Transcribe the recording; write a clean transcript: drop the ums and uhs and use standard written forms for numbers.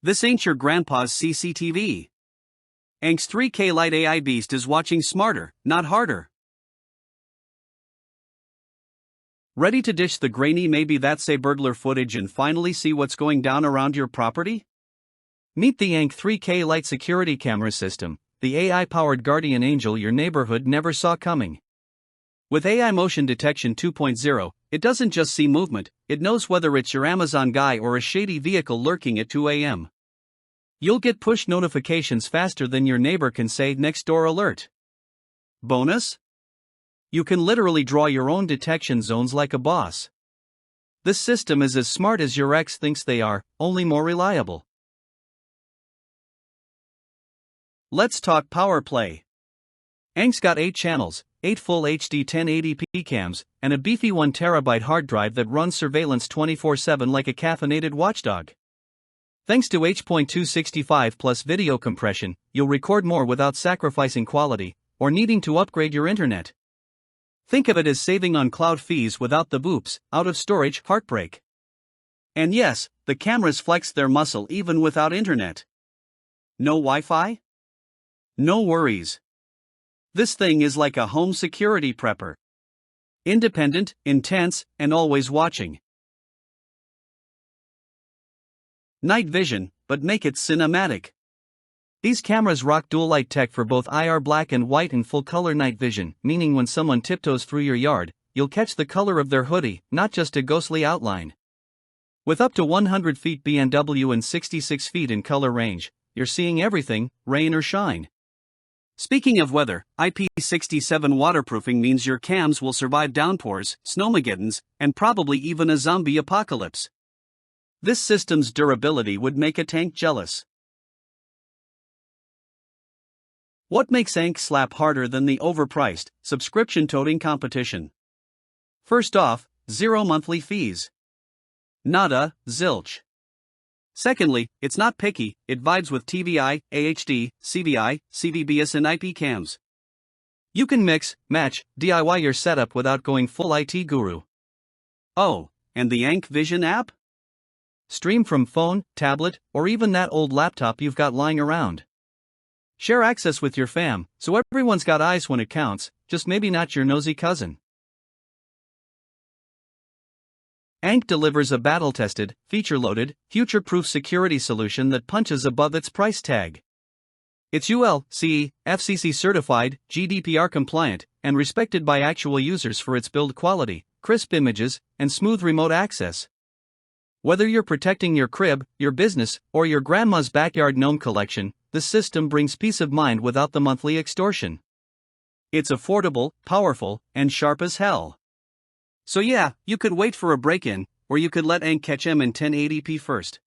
This ain't your grandpa's CCTV. ANNKE's 3K Lite AI beast is watching smarter, not harder. Ready to dish the grainy maybe that's a burglar footage and finally see what's going down around your property? Meet the ANNKE 3K Lite security camera system, the AI-powered guardian angel your neighborhood never saw coming. With AI Motion Detection 2.0, it doesn't just see movement, it knows whether it's your Amazon guy or a shady vehicle lurking at 2 a.m. You'll get push notifications faster than your neighbor can say next door alert. Bonus? You can literally draw your own detection zones like a boss. This system is as smart as your ex thinks they are, only more reliable. Let's talk power play. ANNKE's got 8 channels, 8 full HD 1080p cams, and a beefy 1TB hard drive that runs surveillance 24/7 like a caffeinated watchdog. Thanks to H.265 plus video compression, you'll record more without sacrificing quality, or needing to upgrade your internet. Think of it as saving on cloud fees without the boops, out of storage heartbreak. And yes, the cameras flex their muscle even without internet. No Wi-Fi? No worries. This thing is like a home security prepper. Independent, intense, and always watching. Night vision, but make it cinematic. These cameras rock dual light tech for both IR black and white and full color night vision, meaning when someone tiptoes through your yard, you'll catch the color of their hoodie, not just a ghostly outline. With up to 100 feet BNW and 66 feet in color range, you're seeing everything, rain or shine. Speaking of weather, IP67 waterproofing means your cams will survive downpours, snowmageddons, and probably even a zombie apocalypse. This system's durability would make a tank jealous. What makes ANNKE slap harder than the overpriced, subscription-toting competition? First off, 0 monthly fees. Nada, zilch. Secondly, it's not picky, it vibes with TVI, AHD, CVI, CVBS and IP cams. You can mix, match, DIY your setup without going full IT guru. Oh, and the ANNKE Vision app? Stream from phone, tablet, or even that old laptop you've got lying around. Share access with your fam, so everyone's got eyes when it counts, just maybe not your nosy cousin. ANNKE delivers a battle-tested, feature-loaded, future-proof security solution that punches above its price tag. It's UL, CE, FCC certified, GDPR compliant, and respected by actual users for its build quality, crisp images, and smooth remote access. Whether you're protecting your crib, your business, or your grandma's backyard gnome collection, this system brings peace of mind without the monthly extortion. It's affordable, powerful, and sharp as hell. So yeah, you could wait for a break-in, or you could let ANNKE catch 'em in 1080p first.